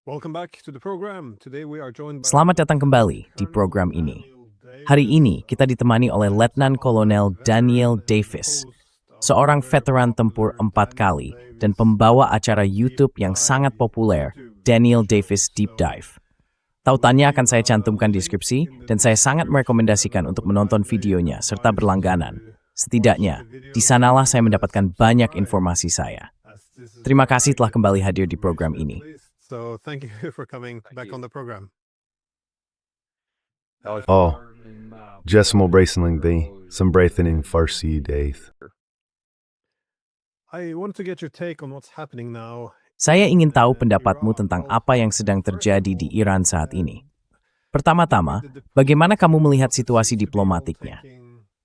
Welcome back to the program. Today we are joined by Selamat datang kembali di program ini. Hari ini kita ditemani oleh Letnan Kolonel Daniel Davis, seorang veteran tempur 4 kali dan pembawa acara YouTube yang sangat populer, Daniel Davis Deep Dive. Tautannya akan saya cantumkan di deskripsi dan saya sangat merekomendasikan untuk menonton videonya serta berlangganan. Setidaknya, di sanalah saya mendapatkan banyak informasi saya. Terima kasih telah kembali hadir di program ini. So thank you for coming back on the program. Oh, just mo bracing the some breathing in Farsi days. I wanted to get your take on what's happening now. Saya ingin tahu pendapatmu tentang apa yang sedang terjadi di Iran saat ini. Pertama-tama, bagaimana kamu melihat situasi diplomatiknya?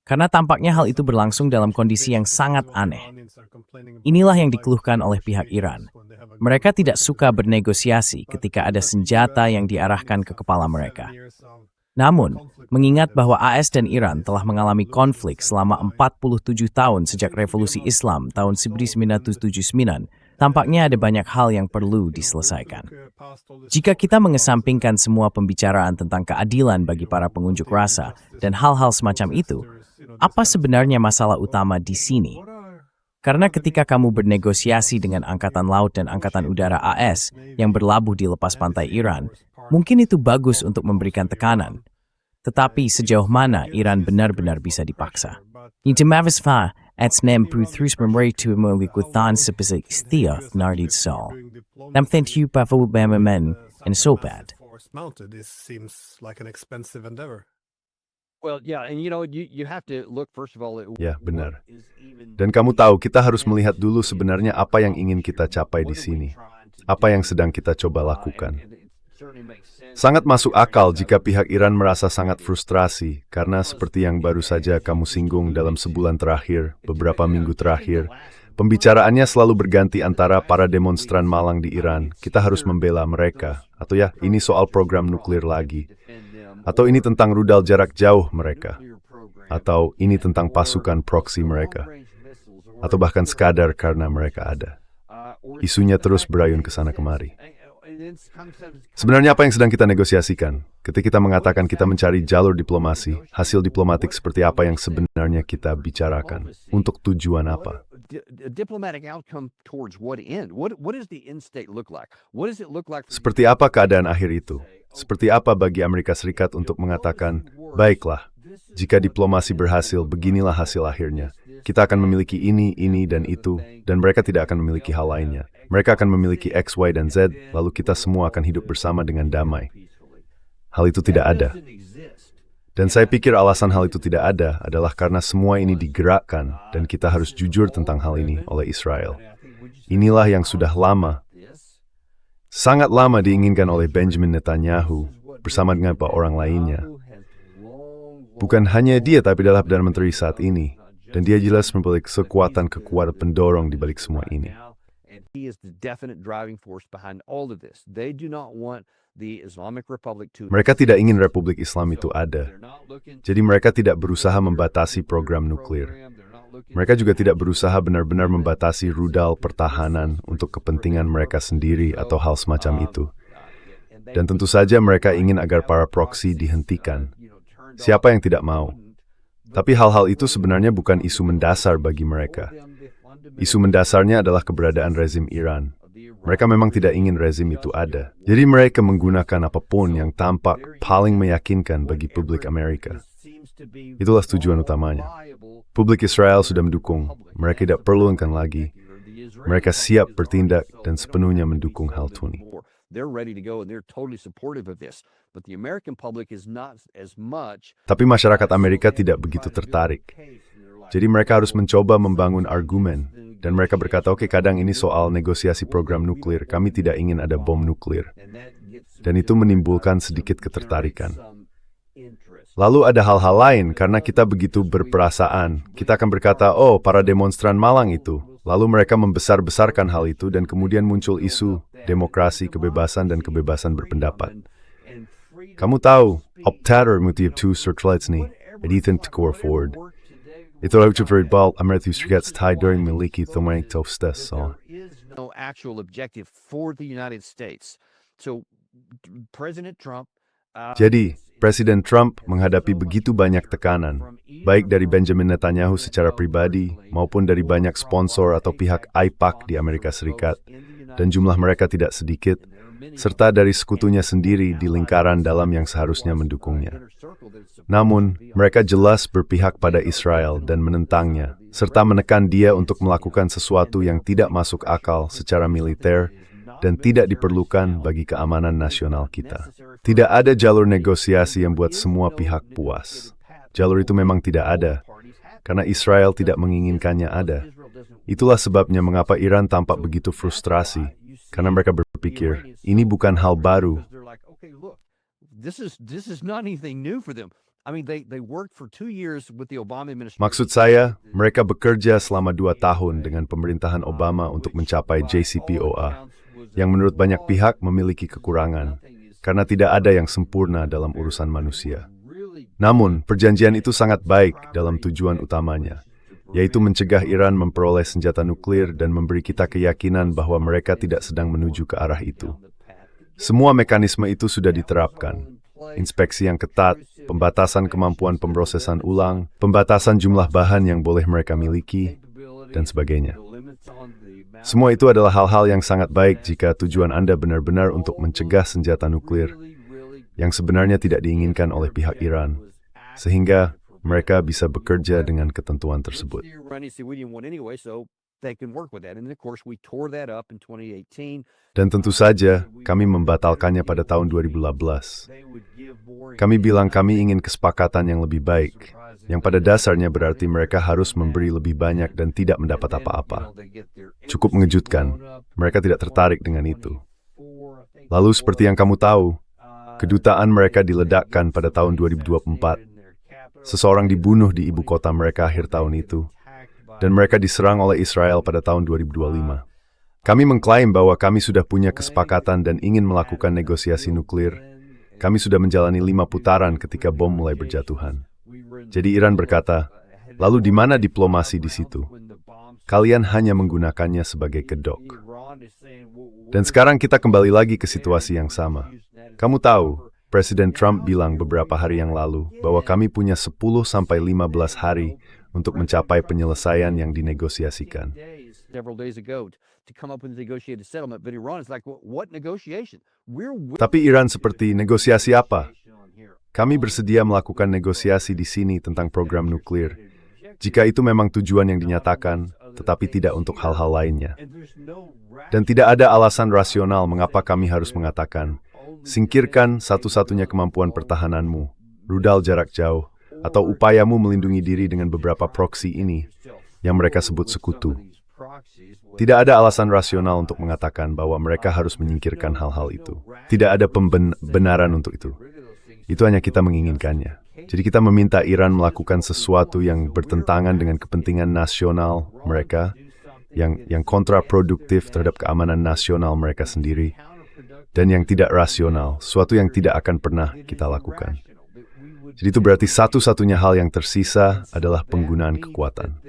Karena tampaknya hal itu berlangsung dalam kondisi yang sangat aneh. Inilah yang dikeluhkan oleh pihak Iran. Mereka tidak suka bernegosiasi ketika ada senjata yang diarahkan ke kepala mereka. Namun, mengingat bahwa AS dan Iran telah mengalami konflik selama 47 tahun sejak Revolusi Islam tahun 1979, tampaknya ada banyak hal yang perlu diselesaikan. Jika kita mengesampingkan semua pembicaraan tentang keadilan bagi para pengunjuk rasa dan hal-hal semacam itu, apa sebenarnya masalah utama di sini? Karena ketika kamu bernegosiasi dengan Angkatan Laut dan Angkatan Udara AS yang berlabuh di lepas pantai Iran, mungkin itu bagus untuk memberikan tekanan. Tetapi sejauh mana Iran benar-benar bisa dipaksa? Inte mavisfa at membre terus memeritu mengikutan seperti istiaf nardid sol. Namthentu pavo bamamen and so bad. Mounted, this seems like an expensive endeavor. Well, yeah, and you have to look first of all at Ya, benar. Dan kamu tahu, kita harus melihat dulu sebenarnya apa yang ingin kita capai di sini. Apa yang sedang kita coba lakukan. Sangat masuk akal jika pihak Iran merasa sangat frustrasi, karena seperti yang baru saja kamu singgung dalam sebulan terakhir, beberapa minggu terakhir, pembicaraannya selalu berganti antara para demonstran malang di Iran, kita harus membela mereka, atau ya, ini soal program nuklir lagi. Atau ini tentang rudal jarak jauh mereka. Atau ini tentang pasukan proksi mereka. Atau bahkan sekadar karena mereka ada. Isunya terus berayun ke sana kemari. Sebenarnya apa yang sedang kita negosiasikan? Ketika kita mengatakan kita mencari jalur diplomasi, hasil diplomatik seperti apa yang sebenarnya kita bicarakan? Untuk tujuan apa? Seperti apa keadaan akhir itu? Seperti apa bagi Amerika Serikat untuk mengatakan, baiklah, jika diplomasi berhasil, beginilah hasil akhirnya. Kita akan memiliki ini, dan itu, dan mereka tidak akan memiliki hal lainnya. Mereka akan memiliki X, Y, dan Z, lalu kita semua akan hidup bersama dengan damai. Hal itu tidak ada. Dan saya pikir alasan hal itu tidak ada adalah karena semua ini digerakkan, dan kita harus jujur tentang hal ini oleh Israel. Inilah yang sudah lama, sangat lama diinginkan oleh Benjamin Netanyahu bersama dengan beberapa orang lainnya. Bukan hanya dia, tapi adalah Perdana Menteri saat ini. Dan dia jelas memiliki kekuatan pendorong di balik semua ini. Mereka tidak ingin Republik Islam itu ada. Jadi mereka tidak berusaha membatasi program nuklir. Mereka juga tidak berusaha benar-benar membatasi rudal pertahanan untuk kepentingan mereka sendiri atau hal semacam itu. Dan tentu saja mereka ingin agar para proksi dihentikan. Siapa yang tidak mau? Tapi hal-hal itu sebenarnya bukan isu mendasar bagi mereka. Isu mendasarnya adalah keberadaan rezim Iran. Mereka memang tidak ingin rezim itu ada. Jadi mereka menggunakan apapun yang tampak paling meyakinkan bagi publik Amerika. Itulah tujuan utamanya. Publik Israel sudah mendukung. Mereka tidak perlu lagi. Mereka siap bertindak dan sepenuhnya mendukung hal ini. Tapi masyarakat Amerika tidak begitu tertarik. Jadi mereka harus mencoba membangun argumen. Dan mereka berkata, oke, kadang ini soal negosiasi program nuklir. Kami tidak ingin ada bom nuklir. Dan itu menimbulkan sedikit ketertarikan. Lalu ada hal-hal lain, karena kita begitu berperasaan. Kita akan berkata, oh, para demonstran malang itu. Lalu mereka membesar-besarkan hal itu, dan kemudian muncul isu demokrasi, kebebasan, dan kebebasan berpendapat. Kamu tahu, optator motiv tu sertletni, edithan tkor forward. Itulah ucap bal Amerika Serikat tied during miliki thomanik tofstes. No actual objective for the United States So President Trump. Jadi, Presiden Trump menghadapi begitu banyak tekanan, baik dari Benjamin Netanyahu secara pribadi maupun dari banyak sponsor atau pihak AIPAC di Amerika Serikat, dan jumlah mereka tidak sedikit, serta dari sekutunya sendiri di lingkaran dalam yang seharusnya mendukungnya. Namun, mereka jelas berpihak pada Israel dan menentangnya, serta menekan dia untuk melakukan sesuatu yang tidak masuk akal secara militer dan tidak diperlukan bagi keamanan nasional kita. Tidak ada jalur negosiasi yang buat semua pihak puas. Jalur itu memang tidak ada, karena Israel tidak menginginkannya ada. Itulah sebabnya mengapa Iran tampak begitu frustrasi, karena mereka berpikir, ini bukan hal baru. Maksud saya, mereka bekerja selama 2 tahun dengan pemerintahan Obama untuk mencapai JCPOA, yang menurut banyak pihak memiliki kekurangan, karena tidak ada yang sempurna dalam urusan manusia. Namun, perjanjian itu sangat baik dalam tujuan utamanya, yaitu mencegah Iran memperoleh senjata nuklir dan memberi kita keyakinan bahwa mereka tidak sedang menuju ke arah itu. Semua mekanisme itu sudah diterapkan. Inspeksi yang ketat, pembatasan kemampuan pemrosesan ulang, pembatasan jumlah bahan yang boleh mereka miliki, dan sebagainya. Semua itu adalah hal-hal yang sangat baik jika tujuan Anda benar-benar untuk mencegah senjata nuklir yang sebenarnya tidak diinginkan oleh pihak Iran, sehingga mereka bisa bekerja dengan ketentuan tersebut. Dan tentu saja, kami membatalkannya pada tahun 2012. Kami bilang kami ingin kesepakatan yang lebih baik, yang pada dasarnya berarti mereka harus memberi lebih banyak dan tidak mendapat apa-apa. Cukup mengejutkan, mereka tidak tertarik dengan itu. Lalu seperti yang kamu tahu, kedutaan mereka diledakkan pada tahun 2024. Seseorang dibunuh di ibu kota mereka akhir tahun itu, dan mereka diserang oleh Israel pada tahun 2025. Kami mengklaim bahwa kami sudah punya kesepakatan dan ingin melakukan negosiasi nuklir. Kami sudah menjalani 5 putaran ketika bom mulai berjatuhan. Jadi Iran berkata, lalu di mana diplomasi di situ? Kalian hanya menggunakannya sebagai kedok. Dan sekarang kita kembali lagi ke situasi yang sama. Kamu tahu, Presiden Trump bilang beberapa hari yang lalu bahwa kami punya 10-15 hari untuk mencapai penyelesaian yang dinegosiasikan. Tapi Iran seperti negosiasi apa? Kami bersedia melakukan negosiasi di sini tentang program nuklir, jika itu memang tujuan yang dinyatakan, tetapi tidak untuk hal-hal lainnya. Dan tidak ada alasan rasional mengapa kami harus mengatakan, singkirkan satu-satunya kemampuan pertahananmu, rudal jarak jauh, atau upayamu melindungi diri dengan beberapa proksi ini, yang mereka sebut sekutu. Tidak ada alasan rasional untuk mengatakan bahwa mereka harus menyingkirkan hal-hal itu. Tidak ada pembenaran untuk itu. Itu hanya kita menginginkannya. Jadi kita meminta Iran melakukan sesuatu yang bertentangan dengan kepentingan nasional mereka, yang kontraproduktif terhadap keamanan nasional mereka sendiri, dan yang tidak rasional, sesuatu yang tidak akan pernah kita lakukan. Jadi itu berarti satu-satunya hal yang tersisa adalah penggunaan kekuatan.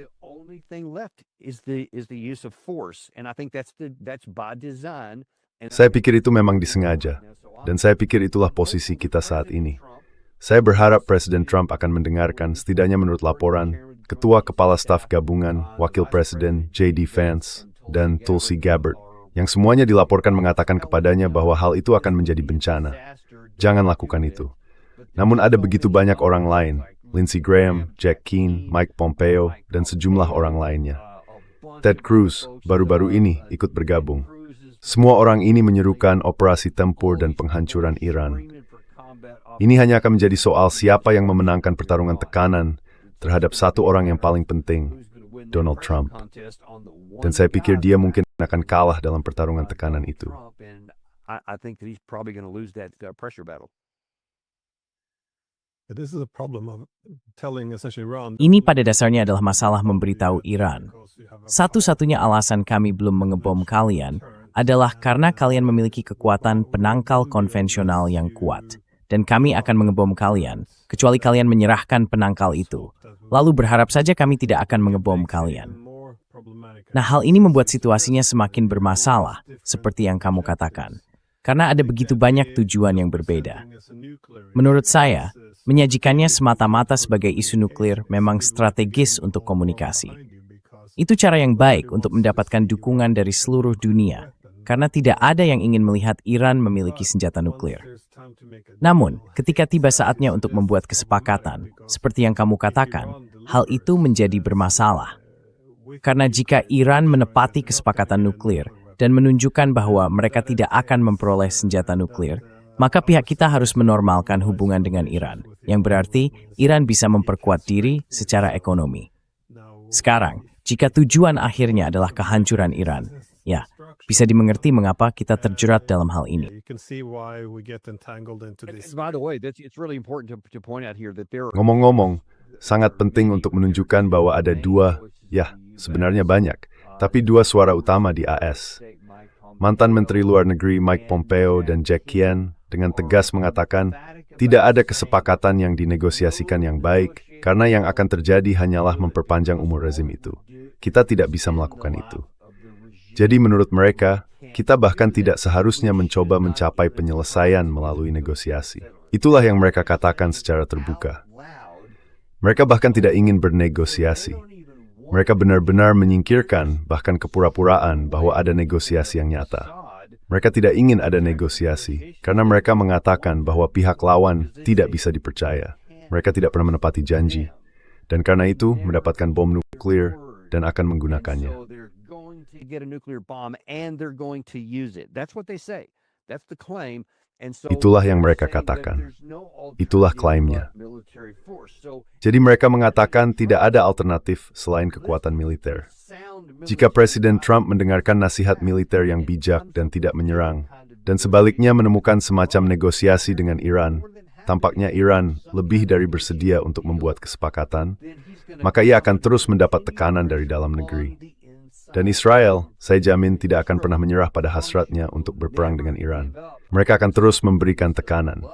Saya pikir itu memang disengaja, dan saya pikir itulah posisi kita saat ini. Saya berharap Presiden Trump akan mendengarkan, setidaknya menurut laporan, Ketua Kepala Staf Gabungan, Wakil Presiden J.D. Vance, dan Tulsi Gabbard, yang semuanya dilaporkan mengatakan kepadanya bahwa hal itu akan menjadi bencana. Jangan lakukan itu. Namun ada begitu banyak orang lain, Lindsey Graham, Jack Keane, Mike Pompeo, dan sejumlah orang lainnya. Ted Cruz baru-baru ini ikut bergabung. Semua orang ini menyerukan operasi tempur dan penghancuran Iran. Ini hanya akan menjadi soal siapa yang memenangkan pertarungan tekanan terhadap satu orang yang paling penting, Donald Trump. Dan saya pikir dia mungkin akan kalah dalam pertarungan tekanan itu. Ini pada dasarnya adalah masalah memberitahu Iran. Satu-satunya alasan kami belum mengebom kalian adalah karena kalian memiliki kekuatan penangkal konvensional yang kuat. Dan kami akan mengebom kalian, kecuali kalian menyerahkan penangkal itu. Lalu berharap saja kami tidak akan mengebom kalian. Nah, hal ini membuat situasinya semakin bermasalah, seperti yang kamu katakan. karena ada begitu banyak tujuan yang berbeda. Menurut saya, menyajikannya semata-mata sebagai isu nuklir memang strategis untuk komunikasi. Itu cara yang baik untuk mendapatkan dukungan dari seluruh dunia, karena tidak ada yang ingin melihat Iran memiliki senjata nuklir. Namun, ketika tiba saatnya untuk membuat kesepakatan, seperti yang kamu katakan, hal itu menjadi bermasalah. Karena jika Iran menepati kesepakatan nuklir dan menunjukkan bahwa mereka tidak akan memperoleh senjata nuklir, maka pihak kita harus menormalkan hubungan dengan Iran, yang berarti Iran bisa memperkuat diri secara ekonomi. Sekarang, jika tujuan akhirnya adalah kehancuran Iran, ya, bisa dimengerti mengapa kita terjerat dalam hal ini. By the way, it's really important to point out here that there are Ngomong-ngomong, sangat penting untuk menunjukkan bahwa ada dua, ya, sebenarnya banyak, tapi dua suara utama di AS. Mantan Menteri Luar Negeri Mike Pompeo dan Jack Kien dengan tegas mengatakan tidak ada kesepakatan yang dinegosiasikan yang baik, karena yang akan terjadi hanyalah memperpanjang umur rezim itu. Kita tidak bisa melakukan itu. Jadi menurut mereka, kita bahkan tidak seharusnya mencoba mencapai penyelesaian melalui negosiasi. Itulah yang mereka katakan secara terbuka. Mereka bahkan tidak ingin bernegosiasi. Mereka benar-benar menyingkirkan bahkan kepura-puraan bahwa ada negosiasi yang nyata. Mereka tidak ingin ada negosiasi karena mereka mengatakan bahwa pihak lawan tidak bisa dipercaya. Mereka tidak pernah menepati janji. Dan karena itu mendapatkan bom nuklir dan akan menggunakannya. to get a nuclear bomb and they're going to use it. That's what they say. That's the claim. And so Itulah yang mereka they're saying that katakan. there's no Itulah alternative klaimnya. but military force. So Jadi mereka mengatakan tidak ada alternatif selain kekuatan militer. sound Jika Presiden Trump mendengarkan nasihat militer yang bijak dan tidak menyerang, dan sebaliknya menemukan semacam negosiasi dengan Iran, tampaknya Iran lebih dari bersedia untuk membuat kesepakatan, maka ia akan terus mendapat tekanan dari dalam negeri. Dan Israel, saya jamin tidak akan pernah menyerah pada hasratnya untuk berperang dengan Iran. Mereka akan terus memberikan tekanan.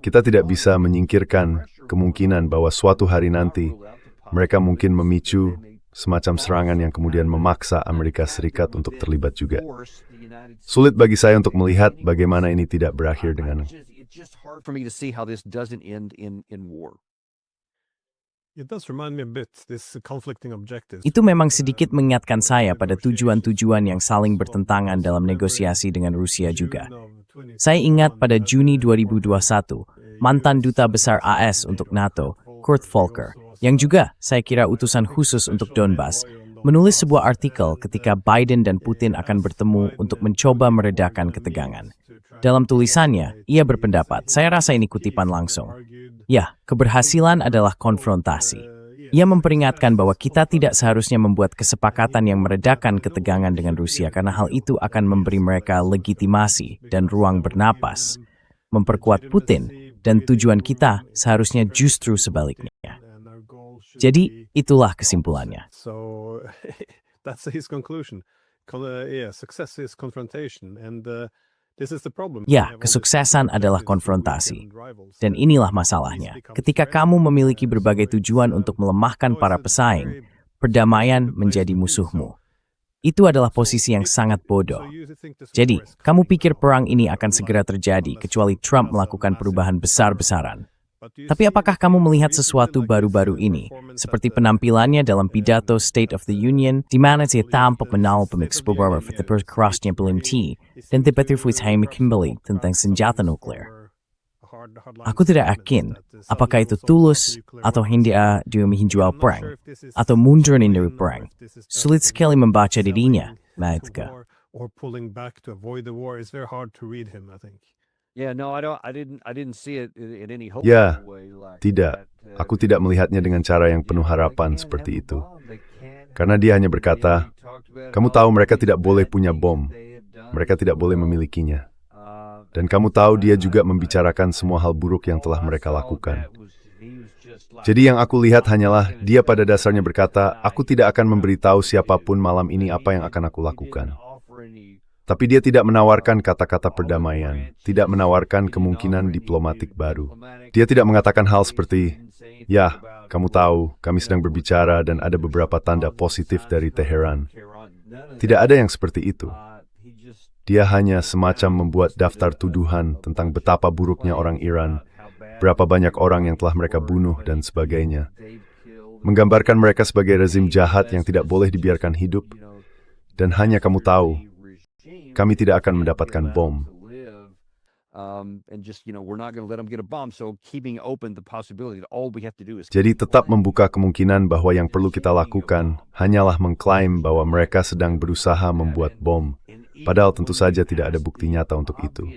Kita tidak bisa menyingkirkan kemungkinan bahwa suatu hari nanti mereka mungkin memicu semacam serangan yang kemudian memaksa Amerika Serikat untuk terlibat juga. Sulit bagi saya untuk melihat bagaimana ini tidak berakhir dengan It's just hard for me to see how this doesn't end in war. It does remind me a bit, this conflicting objectives. Itu memang sedikit mengingatkan saya pada tujuan-tujuan yang saling bertentangan dalam negosiasi dengan Rusia juga. Saya ingat pada Juni 2021, mantan Duta Besar AS untuk NATO, Kurt Volker, yang juga saya kira utusan khusus untuk Donbas, menulis sebuah artikel ketika Biden dan Putin akan bertemu untuk mencoba meredakan ketegangan. Dalam tulisannya, ia berpendapat, saya rasa ini kutipan langsung. Ya, keberhasilan adalah konfrontasi. Ia memperingatkan bahwa kita tidak seharusnya membuat kesepakatan yang meredakan ketegangan dengan Rusia karena hal itu akan memberi mereka legitimasi dan ruang bernapas, memperkuat Putin, dan tujuan kita seharusnya justru sebaliknya. Jadi, itulah kesimpulannya. So that's his conclusion. Success is confrontation, and this is the problem. Ya, kesuksesan adalah konfrontasi. Dan inilah masalahnya. Ketika kamu memiliki berbagai tujuan untuk melemahkan para pesaing, perdamaian menjadi musuhmu. Itu adalah posisi yang sangat bodoh. Jadi, kamu pikir perang ini akan segera terjadi kecuali Trump melakukan perubahan besar-besaran. Tapi apakah kamu melihat sesuatu baru-baru ini, seperti penampilannya dalam pidato State of the Union, di mana dia tampak menolak pemikspobara seperti kerasnya PLMT, dan tiba-tiba Jaime kembali tentang senjata nuklir. Aku tidak yakin apakah itu tulus atau hendak dia menjual perang, atau mundur dari perang. Sulit sekali membaca dirinya, Matka. Or pulling back to avoid the war. It's very hard to read him, I think. Yeah, no, I didn't see it in any hope. Ya, tidak. Aku tidak melihatnya dengan cara yang penuh harapan seperti itu. Karena dia hanya berkata, kamu tahu mereka tidak boleh punya bom. Mereka tidak boleh memilikinya. Dan kamu tahu dia juga membicarakan semua hal buruk yang telah mereka lakukan. Jadi yang aku lihat hanyalah dia pada dasarnya berkata, aku tidak akan memberitahu siapapun malam ini apa yang akan aku lakukan. Tapi dia tidak menawarkan kata-kata perdamaian, tidak menawarkan kemungkinan diplomatik baru. Dia tidak mengatakan hal seperti, ya, kamu tahu, kami sedang berbicara dan ada beberapa tanda positif dari Teheran. Tidak ada yang seperti itu. Dia hanya semacam membuat daftar tuduhan tentang betapa buruknya orang Iran, berapa banyak orang yang telah mereka bunuh, dan sebagainya. Menggambarkan mereka sebagai rezim jahat yang tidak boleh dibiarkan hidup, dan hanya kamu tahu, kami tidak akan mendapatkan bom. Jadi tetap membuka kemungkinan bahwa yang perlu kita lakukan hanyalah mengklaim bahwa mereka sedang berusaha membuat bom, padahal tentu saja tidak ada bukti nyata untuk itu.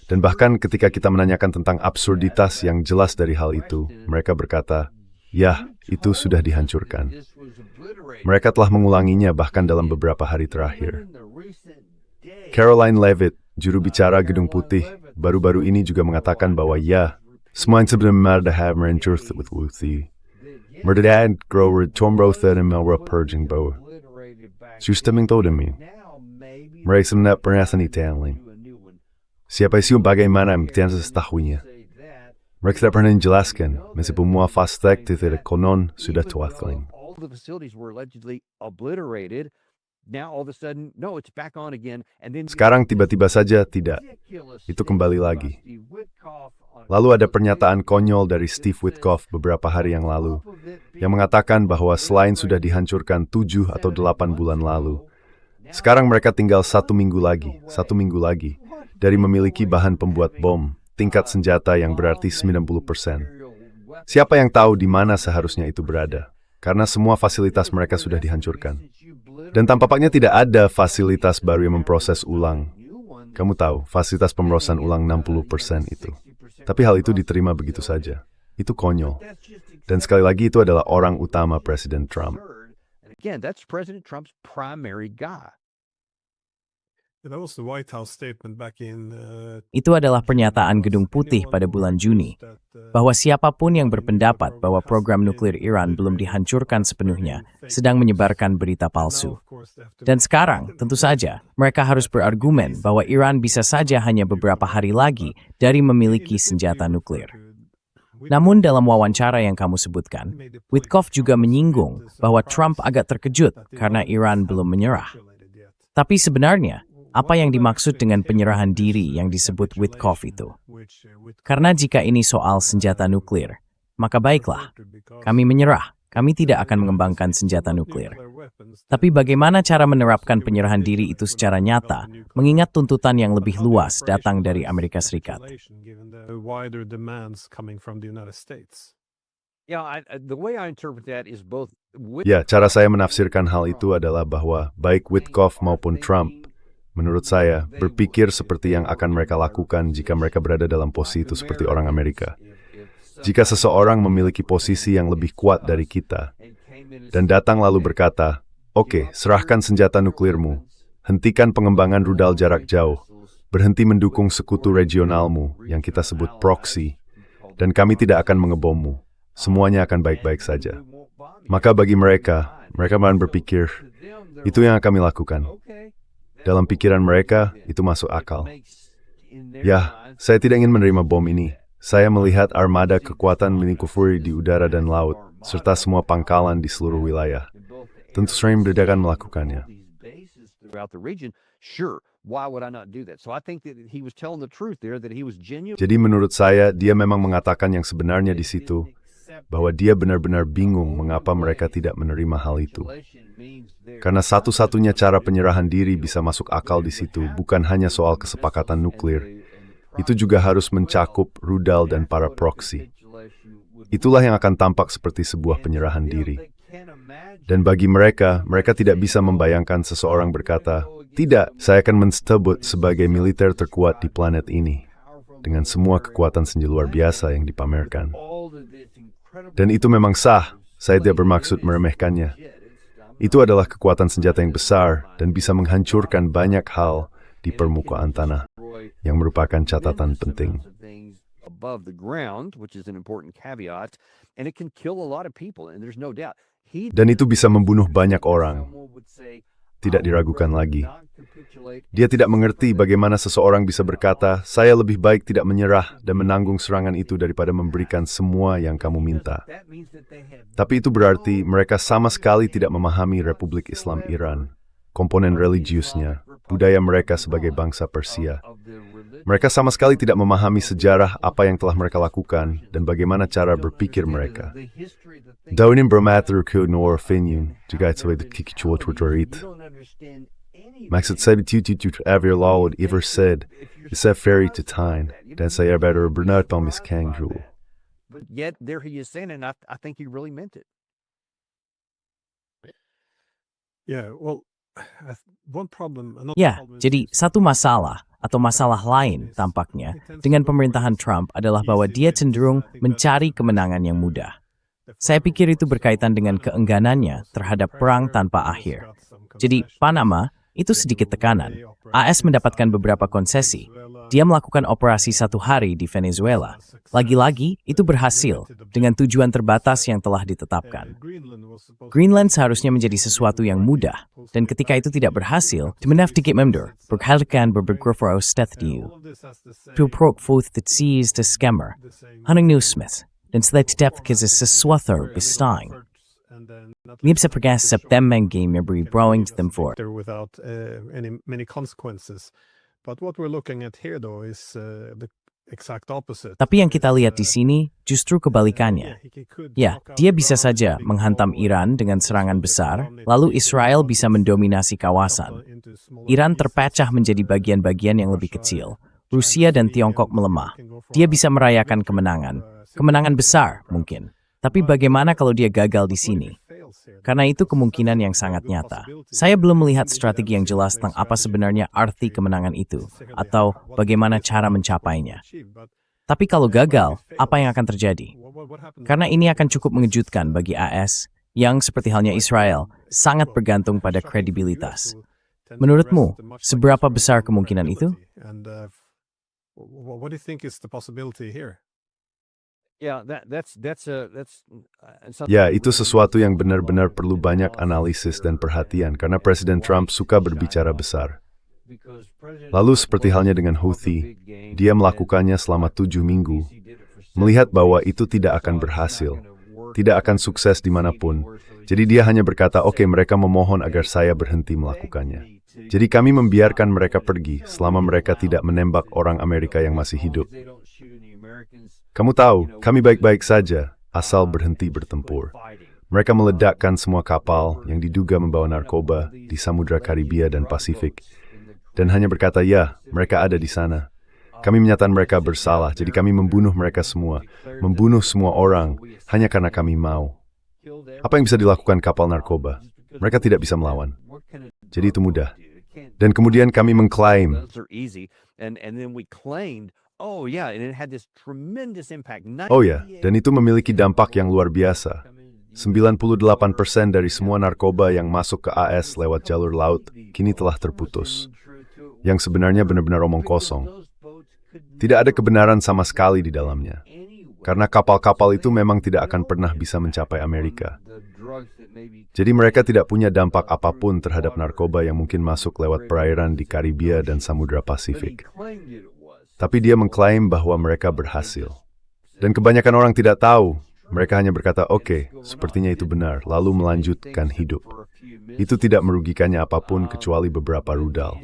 Dan bahkan ketika kita menanyakan tentang absurditas yang jelas dari hal itu, mereka berkata, "Ya, itu sudah dihancurkan." Mereka telah mengulanginya bahkan dalam beberapa hari terakhir. Caroline Leavitt, juru bicara Gedung Putih, baru-baru ini juga mengatakan bahwa ya, semua yang sebenarnya have merencurth with Wuthi. Merdad grower Tomrotha dan Melra purging bahwa. Sustaming tahu demi. Mereka sebenarnya pernah sanitanling. Siapa sih bagaimana yang setahunya? Mereka tidak pernah menjelaskan, meskipun semua fastek tidak konon sudah tuatling. All the facilities were allegedly obliterated. Now all of a sudden, no, it's back on again. And then Sekarang tiba-tiba saja tidak. Itu kembali lagi. Lalu ada pernyataan konyol dari Steve Witkoff beberapa hari yang lalu, yang mengatakan bahwa selain sudah dihancurkan 7 atau 8 bulan lalu, sekarang mereka tinggal 1 minggu lagi, dari memiliki bahan pembuat bom, tingkat senjata yang berarti 90%. Siapa yang tahu di mana seharusnya itu berada? Karena semua fasilitas mereka sudah dihancurkan. Dan tampaknya tidak ada fasilitas baru yang memproses ulang. Kamu tahu, fasilitas pemrosesan ulang 60% itu. Tapi hal itu diterima begitu saja. Itu konyol. Dan sekali lagi itu adalah orang utama Presiden Trump. again, that's President Trump's primary guy. That was the White House statement back in Itu adalah pernyataan Gedung Putih pada bulan Juni, bahwa siapapun yang berpendapat bahwa program nuklir Iran belum dihancurkan sepenuhnya sedang menyebarkan berita palsu. Dan sekarang, tentu saja, mereka harus berargumen bahwa Iran bisa saja hanya beberapa hari lagi dari memiliki senjata nuklir. Namun dalam wawancara yang kamu sebutkan, Witkoff juga menyinggung bahwa Trump agak terkejut karena Iran belum menyerah. Tapi sebenarnya, apa yang dimaksud dengan penyerahan diri yang disebut Witkoff itu? Karena jika ini soal senjata nuklir, maka baiklah, kami menyerah. Kami tidak akan mengembangkan senjata nuklir. Tapi bagaimana cara menerapkan penyerahan diri itu secara nyata, mengingat tuntutan yang lebih luas datang dari Amerika Serikat? The way I interpret that is both Ya, cara saya menafsirkan hal itu adalah bahwa baik Witkoff maupun Trump, menurut saya, berpikir seperti yang akan mereka lakukan jika mereka berada dalam posisi itu seperti orang Amerika. Jika seseorang memiliki posisi yang lebih kuat dari kita, dan datang lalu berkata, "Oke, serahkan senjata nuklirmu, hentikan pengembangan rudal jarak jauh, berhenti mendukung sekutu regionalmu yang kita sebut proxy, dan kami tidak akan mengebommu. Semuanya akan baik-baik saja." Maka bagi mereka akan berpikir, itu yang kami lakukan. Dalam pikiran mereka, itu masuk akal. Ya, saya tidak ingin menerima bom ini. Saya melihat armada kekuatan milik kufuri di udara dan laut, serta semua pangkalan di seluruh wilayah. Tentu sering bedakan melakukannya. Jadi menurut saya, dia memang mengatakan yang sebenarnya di situ, bahwa dia benar-benar bingung mengapa mereka tidak menerima hal itu. Karena satu-satunya cara penyerahan diri bisa masuk akal di situ bukan hanya soal kesepakatan nuklir. Itu juga harus mencakup rudal dan para proksi. Itulah yang akan tampak seperti sebuah penyerahan diri. Dan bagi mereka tidak bisa membayangkan seseorang berkata, "Tidak, saya akan menstebut sebagai militer terkuat di planet ini." Dengan semua kekuatan senjata luar biasa yang dipamerkan. Dan itu memang sah, saya tidak bermaksud meremehkannya. Itu adalah kekuatan senjata yang besar dan bisa menghancurkan banyak hal di permukaan tanah, yang merupakan catatan penting. Dan itu bisa membunuh banyak orang. Tidak diragukan lagi. Dia tidak mengerti bagaimana seseorang bisa berkata, "Saya lebih baik tidak menyerah dan menanggung serangan itu daripada memberikan semua yang kamu minta." Tapi itu berarti mereka sama sekali tidak memahami Republik Islam Iran, komponen religiusnya, budaya mereka sebagai bangsa Persia. Mereka sama sekali tidak memahami sejarah apa yang telah mereka lakukan dan bagaimana cara berpikir mereka. Daunin bermatur ke nor finyun, jika itu kikicuat. Maksud saya itu ever law ever said, isa ferry to time, dan saya better benar tomis kangrul. But yet there he is saying, and I think he really meant it. Yeah, well, one problem. Ya, jadi satu masalah atau masalah lain tampaknya dengan pemerintahan Trump adalah bahwa dia cenderung mencari kemenangan yang mudah. Saya pikir itu berkaitan dengan keengganannya terhadap perang tanpa akhir. Jadi, Panama itu sedikit tekanan. AS mendapatkan beberapa konsesi. Dia melakukan operasi 1 hari di Venezuela. Lagi-lagi, itu berhasil dengan tujuan terbatas yang telah ditetapkan. Greenland seharusnya menjadi sesuatu yang mudah, dan ketika itu tidak berhasil, de menafdikit member, berkalikan berbegrafro stethdiu. Pilprok foth that sees the scammer, hunting newsmith, dan setelah tidak sesuatu bestang. Liam sa pergas September game yang beri browing to them for. Without many consequences. But what we're looking at here, though, is the exact opposite. Tapi yang kita lihat di sini justru kebalikannya. Ya, dia bisa saja menghantam Iran dengan serangan besar, lalu Israel bisa mendominasi kawasan. Iran terpecah menjadi bagian-bagian yang lebih kecil. Rusia dan Tiongkok melemah. Dia bisa merayakan kemenangan. Kemenangan besar, mungkin. Tapi bagaimana kalau dia gagal di sini? Karena itu kemungkinan yang sangat nyata. Saya belum melihat strategi yang jelas tentang apa sebenarnya arti kemenangan itu, atau bagaimana cara mencapainya. Tapi kalau gagal, apa yang akan terjadi? Karena ini akan cukup mengejutkan bagi AS, yang seperti halnya Israel, sangat bergantung pada kredibilitas. Menurutmu, seberapa besar kemungkinan itu? Ya, itu sesuatu yang benar-benar perlu banyak analisis dan perhatian karena Presiden Trump suka berbicara besar. Lalu seperti halnya dengan Houthi, dia melakukannya selama 7 minggu, melihat bahwa itu tidak akan berhasil, tidak akan sukses dimanapun. Jadi dia hanya berkata, oke, mereka memohon agar saya berhenti melakukannya. Jadi kami membiarkan mereka pergi selama mereka tidak menembak orang Amerika yang masih hidup. Kamu tahu, kami baik-baik saja, asal berhenti bertempur. Mereka meledakkan semua kapal yang diduga membawa narkoba di Samudra Karibia dan Pasifik. Dan hanya berkata, ya, mereka ada di sana. Kami menyatakan mereka bersalah, jadi kami membunuh mereka semua. Membunuh semua orang, hanya karena kami mau. Apa yang bisa dilakukan kapal narkoba? Mereka tidak bisa melawan. Jadi itu mudah. Dan kemudian kami mengklaim, oh ya, dan itu memiliki dampak yang luar biasa. 98% dari semua narkoba yang masuk ke AS lewat jalur laut kini telah terputus. Yang sebenarnya benar-benar omong kosong. Tidak ada kebenaran sama sekali di dalamnya. Karena kapal-kapal itu memang tidak akan pernah bisa mencapai Amerika. Jadi mereka tidak punya dampak apapun terhadap narkoba yang mungkin masuk lewat perairan di Karibia dan Samudra Pasifik. Tapi dia mengklaim bahwa mereka berhasil. Dan kebanyakan orang tidak tahu. Mereka hanya berkata, oke, sepertinya itu benar, lalu melanjutkan hidup. Itu tidak merugikannya apapun kecuali beberapa rudal.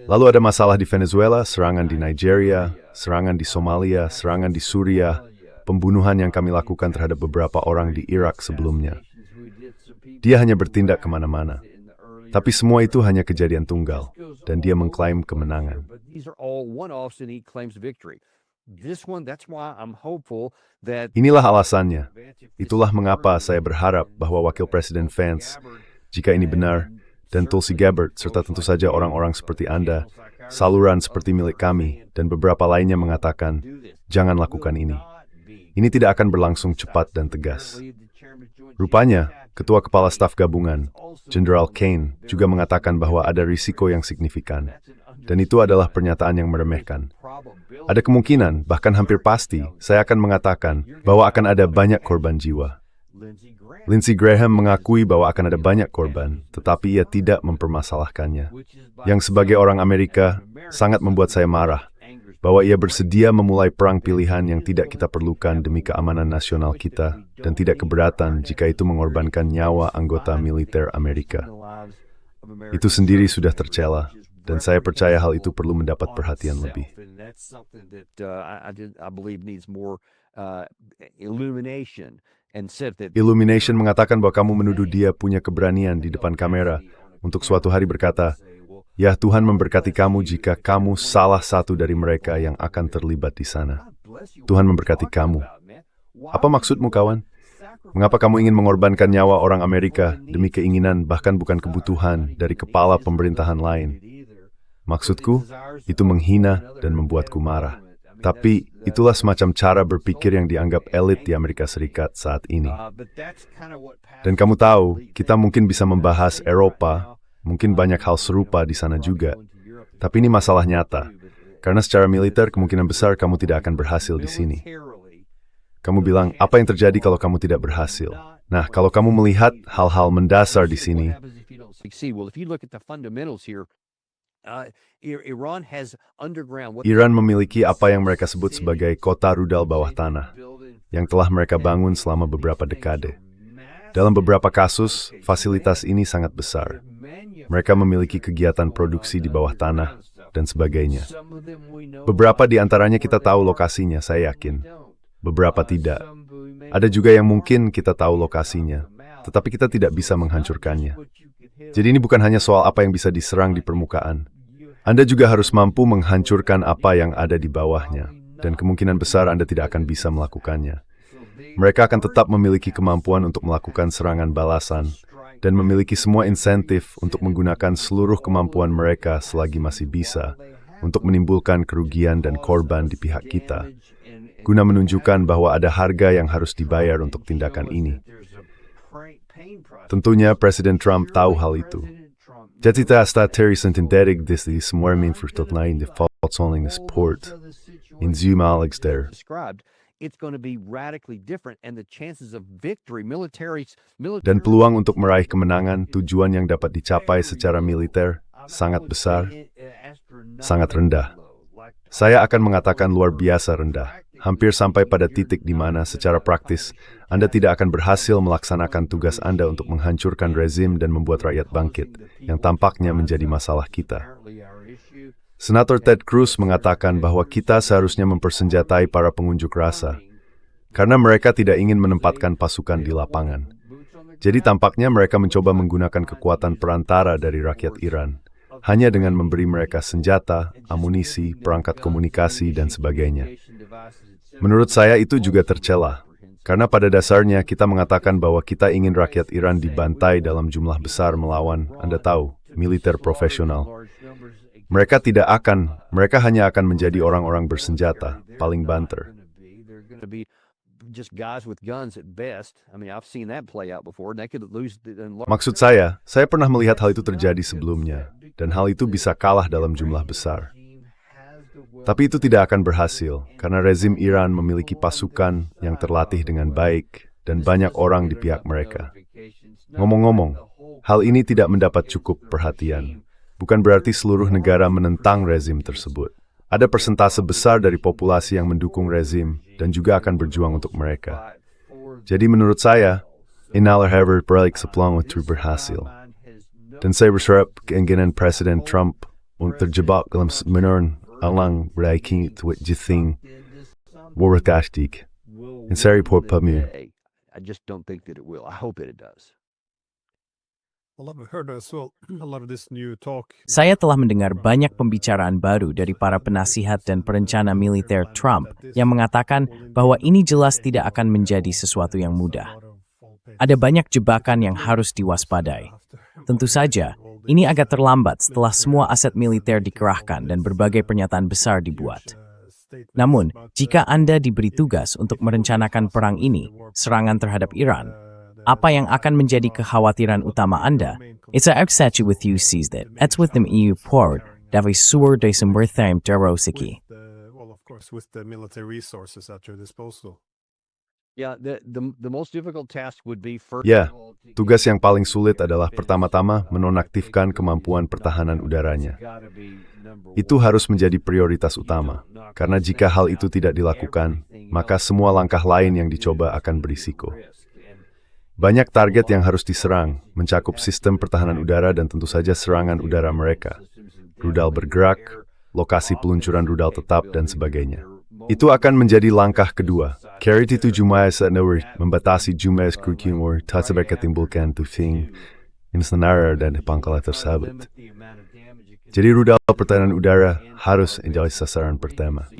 Lalu ada masalah di Venezuela, serangan di Nigeria, serangan di Somalia, serangan di Suriah, pembunuhan yang kami lakukan terhadap beberapa orang di Irak sebelumnya. Dia hanya bertindak kemana-mana. Tapi semua itu hanya kejadian tunggal, dan dia mengklaim kemenangan. Inilah alasannya. Itulah mengapa saya berharap bahwa Wakil Presiden Vance, jika ini benar, dan Tulsi Gabbard, serta tentu saja orang-orang seperti Anda, saluran seperti milik kami, dan beberapa lainnya mengatakan, jangan lakukan ini. Ini tidak akan berlangsung cepat dan tegas. Rupanya, Ketua Kepala Staf Gabungan, General Kane, juga mengatakan bahwa ada risiko yang signifikan. Dan itu adalah pernyataan yang meremehkan. Ada kemungkinan, bahkan hampir pasti, saya akan mengatakan bahwa akan ada banyak korban jiwa. Lindsey Graham mengakui bahwa akan ada banyak korban, tetapi ia tidak mempermasalahkannya. Yang sebagai orang Amerika, sangat membuat saya marah, bahwa ia bersedia memulai perang pilihan yang tidak kita perlukan demi keamanan nasional kita, dan tidak keberatan jika itu mengorbankan nyawa anggota militer Amerika. Itu sendiri sudah tercela, dan saya percaya hal itu perlu mendapat perhatian lebih. Illumination mengatakan bahwa kamu menuduh dia punya keberanian di depan kamera untuk suatu hari berkata, "Ya, Tuhan memberkati kamu jika kamu salah satu dari mereka yang akan terlibat di sana. Tuhan memberkati kamu." Apa maksudmu, kawan? Mengapa kamu ingin mengorbankan nyawa orang Amerika demi keinginan bahkan bukan kebutuhan dari kepala pemerintahan lain? Maksudku, itu menghina dan membuatku marah. Tapi itulah semacam cara berpikir yang dianggap elit di Amerika Serikat saat ini. Dan kamu tahu, kita mungkin bisa membahas Eropa, mungkin banyak hal serupa di sana juga. Tapi ini masalah nyata, karena secara militer kemungkinan besar kamu tidak akan berhasil di sini. Kamu bilang, apa yang terjadi kalau kamu tidak berhasil? Nah, kalau kamu melihat hal-hal mendasar di sini, Iran memiliki apa yang mereka sebut sebagai kota rudal bawah tanah, yang telah mereka bangun selama beberapa dekade. Dalam beberapa kasus, fasilitas ini sangat besar. Mereka memiliki kegiatan produksi di bawah tanah, dan sebagainya. Beberapa di antaranya kita tahu lokasinya, saya yakin. Beberapa tidak. Ada juga yang mungkin kita tahu lokasinya, tetapi kita tidak bisa menghancurkannya. Jadi ini bukan hanya soal apa yang bisa diserang di permukaan. Anda juga harus mampu menghancurkan apa yang ada di bawahnya, dan kemungkinan besar Anda tidak akan bisa melakukannya. Mereka akan tetap memiliki kemampuan untuk melakukan serangan balasan, dan memiliki semua insentif untuk menggunakan seluruh kemampuan mereka selagi masih bisa, untuk menimbulkan kerugian dan korban di pihak kita, guna menunjukkan bahwa ada harga yang harus dibayar untuk tindakan ini. Tentunya Presiden Trump tahu hal itu. Jadi strategi sintetik di semua infrastruktur lain default soling sport in Zoom Alex there. Dan peluang untuk meraih kemenangan, tujuan yang dapat dicapai secara militer, sangat besar, sangat rendah. Saya akan mengatakan luar biasa rendah. Hampir sampai pada titik di mana secara praktis, Anda tidak akan berhasil melaksanakan tugas Anda untuk menghancurkan rezim dan membuat rakyat bangkit, yang tampaknya menjadi masalah kita. Senator Ted Cruz mengatakan bahwa kita seharusnya mempersenjatai para pengunjuk rasa, karena mereka tidak ingin menempatkan pasukan di lapangan. Jadi tampaknya mereka mencoba menggunakan kekuatan perantara dari rakyat Iran, hanya dengan memberi mereka senjata, amunisi, perangkat komunikasi, dan sebagainya. Menurut saya itu juga tercela, karena pada dasarnya kita mengatakan bahwa kita ingin rakyat Iran dibantai dalam jumlah besar melawan, Anda tahu, militer profesional. Mereka hanya akan menjadi orang-orang bersenjata, paling banter. Maksud saya pernah melihat hal itu terjadi sebelumnya, dan hal itu bisa kalah dalam jumlah besar. Tapi itu tidak akan berhasil, karena rezim Iran memiliki pasukan yang terlatih dengan baik, dan banyak orang di pihak mereka. Ngomong-ngomong, hal ini tidak mendapat cukup perhatian. Bukan berarti seluruh negara menentang rezim tersebut. Ada persentase besar dari populasi yang mendukung rezim, dan juga akan berjuang untuk mereka. Jadi menurut saya, inalar Harvard balik sebelum itu berhasil. Dan saya berharap keinginan Presiden Trump untuk terjebak dalam menurun alang raiki tuwit jithing warikashtik. And sorry for pubmu. I just don't think that it will. I hope that it does. Well, I've heard as well a lot of this new talk. Saya telah mendengar banyak pembicaraan baru dari para penasihat dan perencana militer Trump yang mengatakan bahwa ini jelas tidak akan menjadi sesuatu yang mudah. Ada banyak jebakan yang harus diwaspadai. Tentu saja, ini agak terlambat setelah semua aset militer dikerahkan dan berbagai pernyataan besar dibuat. Namun, jika Anda diberi tugas untuk merencanakan perang ini, serangan terhadap Iran, apa yang akan menjadi kekhawatiran utama Anda? It's a excited with you sees that. It's with them EU port, davai suar de sumberthaim terosiki. Well, of course, with the military resources at your disposal. Yeah, the most difficult task would be first. Ya, tugas yang paling sulit adalah pertama-tama menonaktifkan kemampuan pertahanan udaranya. Itu harus menjadi prioritas utama, karena jika hal itu tidak dilakukan, maka semua langkah lain yang dicoba akan berisiko. Banyak target yang harus diserang, mencakup sistem pertahanan udara dan tentu saja serangan udara mereka. Rudal bergerak, lokasi peluncuran rudal tetap, dan sebagainya. Itu akan menjadi langkah kedua. Carry itu jumlah senawar membatasi jumlah krukiumur tak sebagai timbulkan tufing insanarar dan pangkalan tersebut. Jadi rudal pertahanan udara harus menjadi sasaran pertama.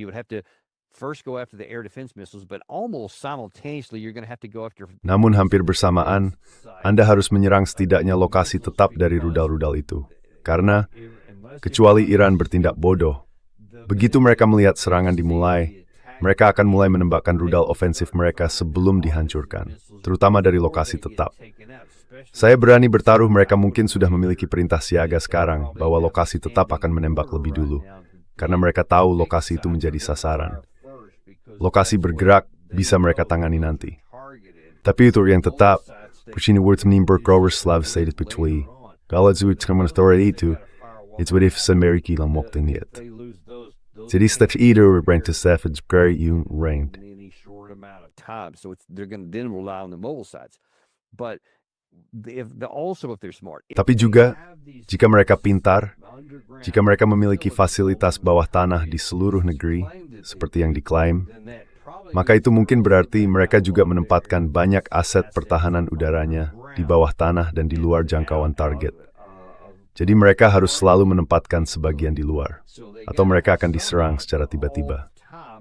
First go after the air defense missiles, but almost simultaneously you're going to have to go after. Namun hampir bersamaan, Anda harus menyerang setidaknya lokasi tetap dari rudal-rudal itu. Karena, kecuali Iran bertindak bodoh, begitu mereka melihat serangan dimulai, mereka akan mulai menembakkan rudal ofensif mereka sebelum dihancurkan, terutama dari lokasi tetap. Saya berani bertaruh mereka mungkin sudah memiliki perintah siaga sekarang bahwa lokasi tetap akan menembak lebih dulu, karena mereka tahu lokasi itu menjadi sasaran. Lokasi bergerak bisa mereka tangani nanti. Tapi itu yang tetap, Pushini words menimbulkan Grover Slav stated between. Kalau zuit teman authority itu what Amerika lang waktu niat. Jadi step either rank to savage very young ranked. So they're going to then rely on the mobile sites. But if they're smart. Tapi juga, jika mereka pintar, jika mereka memiliki fasilitas bawah tanah di seluruh negeri, seperti yang diklaim, maka itu mungkin berarti mereka juga menempatkan banyak aset pertahanan udaranya di bawah tanah dan di luar jangkauan target. Jadi mereka harus selalu menempatkan sebagian di luar, atau mereka akan diserang secara tiba-tiba.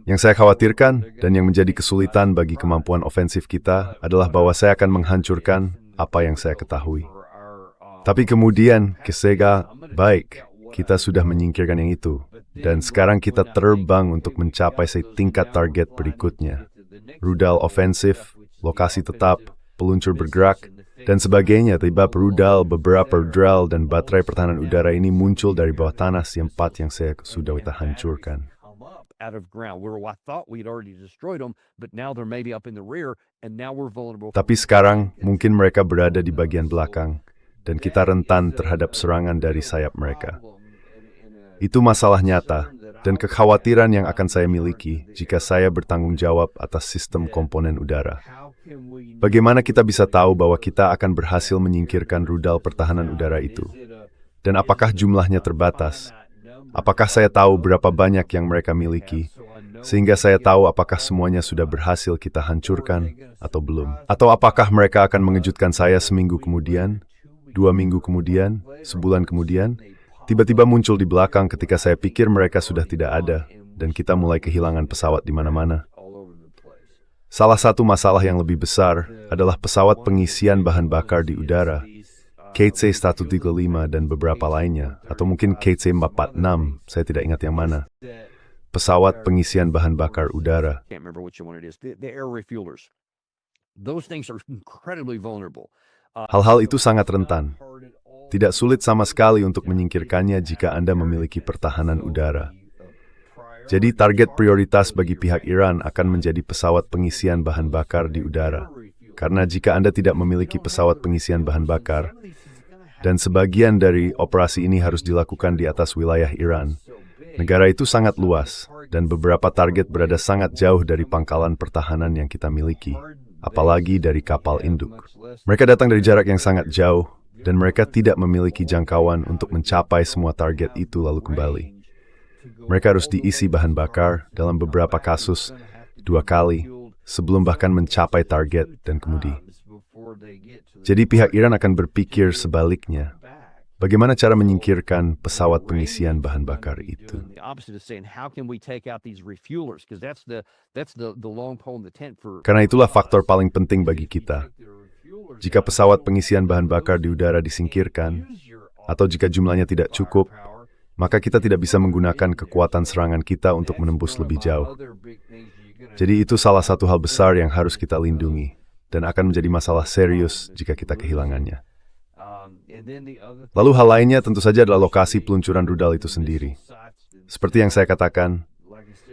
Yang saya khawatirkan dan yang menjadi kesulitan bagi kemampuan ofensif kita adalah bahwa saya akan menghancurkan apa yang saya ketahui. Tapi kemudian, kesega, baik, kita sudah menyingkirkan yang itu. Dan sekarang kita terbang untuk mencapai tingkat target berikutnya. Rudal ofensif, lokasi tetap, peluncur bergerak, dan sebagainya. Beberapa rudal dan baterai pertahanan udara ini muncul dari bawah tanah empat yang saya sudah hancurkan. Tapi sekarang mungkin mereka berada di bagian belakang, dan kita rentan terhadap serangan dari sayap mereka. Itu masalah nyata, dan kekhawatiran yang akan saya miliki jika saya bertanggung jawab atas sistem komponen udara. Bagaimana kita bisa tahu bahwa kita akan berhasil menyingkirkan rudal pertahanan udara itu? Dan apakah jumlahnya terbatas? Apakah saya tahu berapa banyak yang mereka miliki? Sehingga saya tahu apakah semuanya sudah berhasil kita hancurkan atau belum? Atau apakah mereka akan mengejutkan saya seminggu kemudian, 2 minggu kemudian, sebulan kemudian? Tiba-tiba muncul di belakang ketika saya pikir mereka sudah tidak ada, dan kita mulai kehilangan pesawat di mana-mana. Salah satu masalah yang lebih besar adalah pesawat pengisian bahan bakar di udara, KC-135 dan beberapa lainnya, atau mungkin KC-46, saya tidak ingat yang mana. Pesawat pengisian bahan bakar udara. Hal-hal itu sangat rentan. Tidak sulit sama sekali untuk menyingkirkannya jika Anda memiliki pertahanan udara. Jadi target prioritas bagi pihak Iran akan menjadi pesawat pengisian bahan bakar di udara. Karena jika Anda tidak memiliki pesawat pengisian bahan bakar, dan sebagian dari operasi ini harus dilakukan di atas wilayah Iran, negara itu sangat luas, dan beberapa target berada sangat jauh dari pangkalan pertahanan yang kita miliki, apalagi dari kapal induk. Mereka datang dari jarak yang sangat jauh, dan mereka tidak memiliki jangkauan untuk mencapai semua target itu lalu kembali. Mereka harus diisi bahan bakar dalam beberapa kasus 2 kali sebelum bahkan mencapai target dan kemudi. Jadi pihak Iran akan berpikir sebaliknya. Bagaimana cara menyingkirkan pesawat pengisian bahan bakar itu? Karena itulah faktor paling penting bagi kita. Jika pesawat pengisian bahan bakar di udara disingkirkan, atau jika jumlahnya tidak cukup, maka kita tidak bisa menggunakan kekuatan serangan kita untuk menembus lebih jauh. Jadi itu salah satu hal besar yang harus kita lindungi, dan akan menjadi masalah serius jika kita kehilangannya. Lalu hal lainnya tentu saja adalah lokasi peluncuran rudal itu sendiri. Seperti yang saya katakan,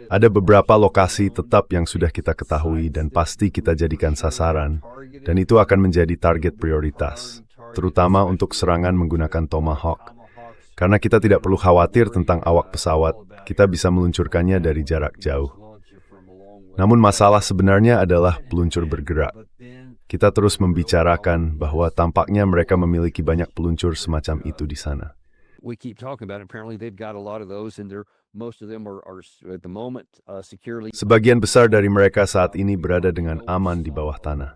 ada beberapa lokasi tetap yang sudah kita ketahui dan pasti kita jadikan sasaran, dan itu akan menjadi target prioritas, terutama untuk serangan menggunakan Tomahawk. Karena kita tidak perlu khawatir tentang awak pesawat, kita bisa meluncurkannya dari jarak jauh. Namun masalah sebenarnya adalah peluncur bergerak. Kita terus membicarakan bahwa tampaknya mereka memiliki banyak peluncur semacam itu di sana. We keep talking about it. Apparently they've got a lot of those and most of them are at the moment securely. Sebagian besar dari mereka saat ini berada dengan aman di bawah tanah.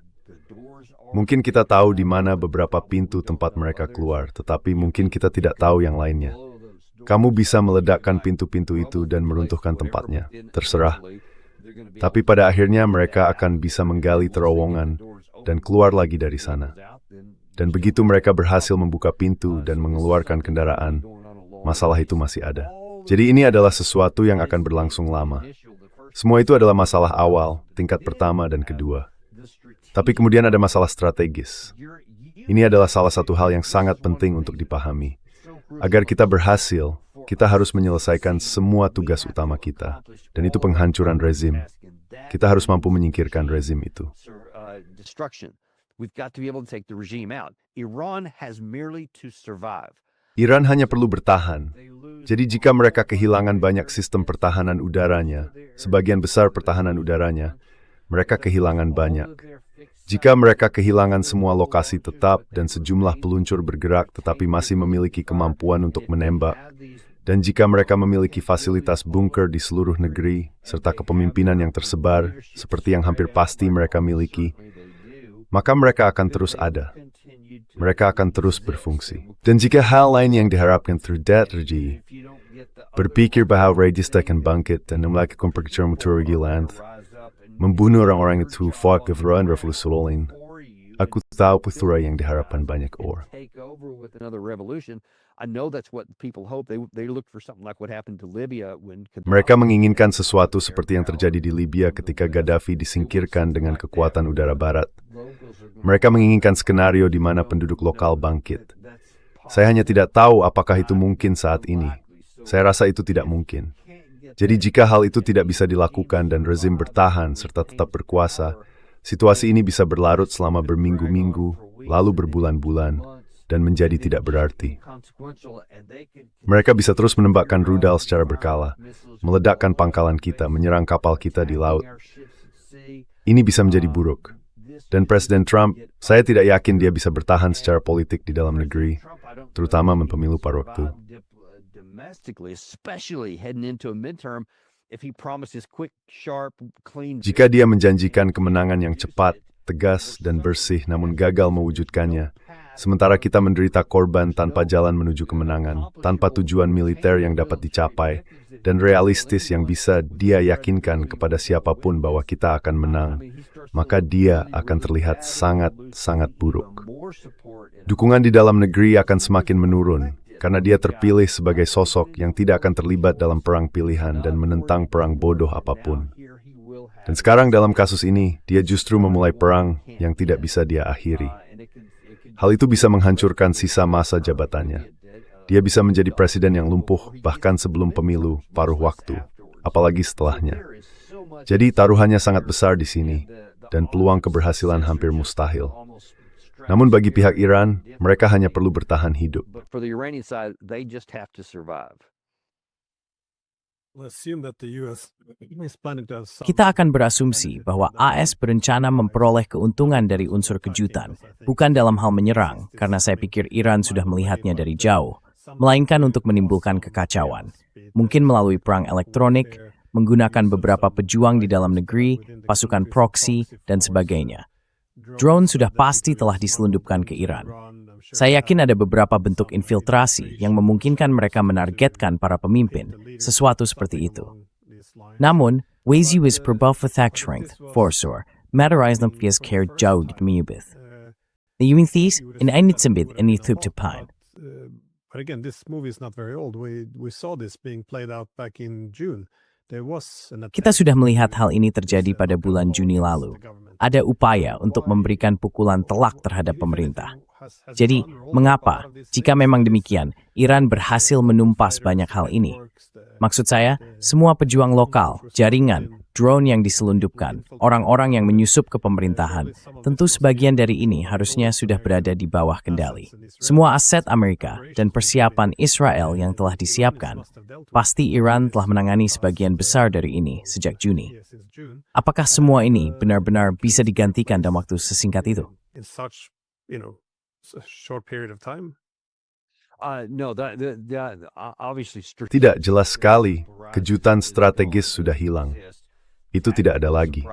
Mungkin kita tahu di mana beberapa pintu tempat mereka keluar, tetapi mungkin kita tidak tahu yang lainnya. Kamu bisa meledakkan pintu-pintu itu dan meruntuhkan tempatnya, terserah. Tapi pada akhirnya mereka akan bisa menggali terowongan dan keluar lagi dari sana. Dan begitu mereka berhasil membuka pintu dan mengeluarkan kendaraan, masalah itu masih ada. Jadi ini adalah sesuatu yang akan berlangsung lama. Semua itu adalah masalah awal, tingkat pertama dan kedua. Tapi kemudian ada masalah strategis. Ini adalah salah satu hal yang sangat penting untuk dipahami. Agar kita berhasil, kita harus menyelesaikan semua tugas utama kita. Dan itu penghancuran rezim. Kita harus mampu menyingkirkan rezim itu. Iran hanya perlu bertahan. Jadi jika mereka kehilangan banyak sistem pertahanan udaranya, sebagian besar pertahanan udaranya, mereka kehilangan banyak. Jika mereka kehilangan semua lokasi tetap dan sejumlah peluncur bergerak tetapi masih memiliki kemampuan untuk menembak, dan jika mereka memiliki fasilitas bunker di seluruh negeri, serta kepemimpinan yang tersebar, seperti yang hampir pasti mereka miliki, maka mereka akan terus ada. Mereka akan terus berfungsi. Dan jika hal lain yang diharapkan tidak terjadi, berpikir bahwa Regista akan bangkit dan melakukan pergeseran land, membunuh orang-orang itu fakir revolusi lain. Aku tahu putra yang diharapkan banyak orang. Mereka menginginkan sesuatu seperti yang terjadi di Libya ketika Gaddafi disingkirkan dengan kekuatan udara barat. Mereka menginginkan skenario di mana penduduk lokal bangkit. Saya hanya tidak tahu apakah itu mungkin saat ini. Saya rasa itu tidak mungkin. Jadi jika hal itu tidak bisa dilakukan dan rezim bertahan serta tetap berkuasa, situasi ini bisa berlarut selama berminggu-minggu, lalu berbulan-bulan, dan menjadi tidak berarti. Mereka bisa terus menembakkan rudal secara berkala, meledakkan pangkalan kita, menyerang kapal kita di laut. Ini bisa menjadi buruk. Dan Presiden Trump, saya tidak yakin dia bisa bertahan secara politik di dalam negeri, terutama mempemilu paruh waktu. Jika dia menjanjikan kemenangan yang cepat, tegas, dan bersih namun gagal mewujudkannya, sementara kita menderita korban tanpa jalan menuju kemenangan, tanpa tujuan militer yang dapat dicapai, dan realistis yang bisa dia yakinkan kepada siapapun bahwa kita akan menang, maka dia akan terlihat sangat-sangat buruk. Dukungan di dalam negeri akan semakin menurun, karena dia terpilih sebagai sosok yang tidak akan terlibat dalam perang pilihan dan menentang perang bodoh apapun. Dan sekarang dalam kasus ini, dia justru memulai perang yang tidak bisa dia akhiri. Hal itu bisa menghancurkan sisa masa jabatannya. Dia bisa menjadi presiden yang lumpuh bahkan sebelum pemilu paruh waktu, apalagi setelahnya. Jadi taruhannya sangat besar di sini, dan peluang keberhasilan hampir mustahil. Namun bagi pihak Iran, mereka hanya perlu bertahan hidup. Kita akan berasumsi bahwa AS berencana memperoleh keuntungan dari unsur kejutan, bukan dalam hal menyerang, karena saya pikir Iran sudah melihatnya dari jauh, melainkan untuk menimbulkan kekacauan, mungkin melalui perang elektronik, menggunakan beberapa pejuang di dalam negeri, pasukan proksi, dan sebagainya. Drone sudah pasti telah diselundupkan ke Iran. Saya yakin ada beberapa bentuk infiltrasi yang memungkinkan mereka menargetkan para pemimpin, sesuatu seperti itu. Namun, Wazy was perbaffathak strength, forsor, matarized ng care jauh menyubith. Nayuminthis, in ainitsambit and ithuptapan. But again, this movie is not very old. We saw this being played out back in June. Kita sudah melihat hal ini terjadi pada bulan Juni lalu. Ada upaya untuk memberikan pukulan telak terhadap pemerintah. Jadi, mengapa, jika memang demikian, Iran berhasil menumpas banyak hal ini? Maksud saya, semua pejuang lokal, jaringan, drone yang diselundupkan, orang-orang yang menyusup ke pemerintahan. Tentu sebagian dari ini harusnya sudah berada di bawah kendali. Semua aset Amerika dan persiapan Israel yang telah disiapkan, pasti Iran telah menangani sebagian besar dari ini sejak Juni. Apakah semua ini benar-benar bisa digantikan dalam waktu sesingkat itu? In such, a short period of time? No, obviously Tidak, jelas sekali, kejutan strategis sudah hilang. Itu tidak ada lagi.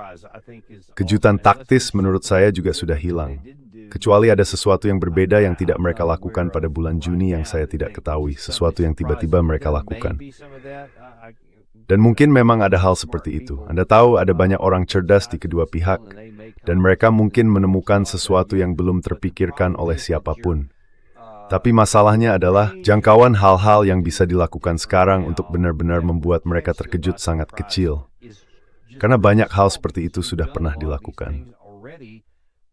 Kejutan taktis menurut saya juga sudah hilang. Kecuali ada sesuatu yang berbeda yang tidak mereka lakukan pada bulan Juni yang saya tidak ketahui, sesuatu yang tiba-tiba mereka lakukan. Dan mungkin memang ada hal seperti itu. Anda tahu ada banyak orang cerdas di kedua pihak, dan mereka mungkin menemukan sesuatu yang belum terpikirkan oleh siapapun. Tapi masalahnya adalah jangkauan hal-hal yang bisa dilakukan sekarang untuk benar-benar membuat mereka terkejut sangat kecil. Karena banyak hal seperti itu sudah pernah dilakukan.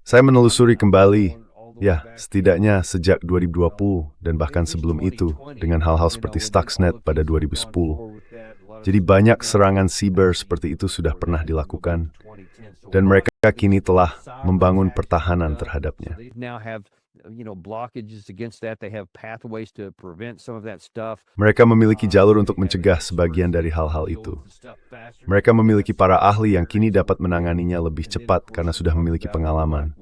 Saya menelusuri kembali, ya, setidaknya sejak 2020 dan bahkan sebelum itu, dengan hal-hal seperti Stuxnet pada 2010. Jadi banyak serangan siber seperti itu sudah pernah dilakukan, dan mereka kini telah membangun pertahanan terhadapnya. Mereka memiliki jalur untuk mencegah sebagian dari hal-hal itu. Mereka memiliki para ahli yang kini dapat menanganinya lebih cepat karena sudah memiliki pengalaman.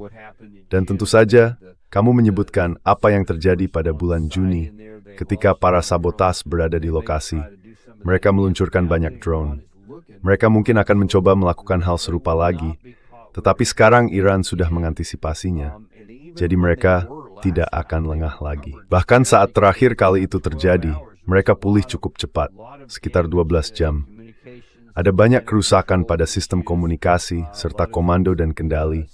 Dan tentu saja, kamu menyebutkan apa yang terjadi pada bulan Juni ketika para sabotas berada di lokasi. Mereka meluncurkan banyak drone. Mereka mungkin akan mencoba melakukan hal serupa lagi, tetapi sekarang Iran sudah mengantisipasinya. Jadi mereka tidak akan lengah lagi. Bahkan saat terakhir kali itu terjadi, mereka pulih cukup cepat, sekitar 12 jam. Ada banyak kerusakan pada sistem komunikasi, serta komando dan kendali.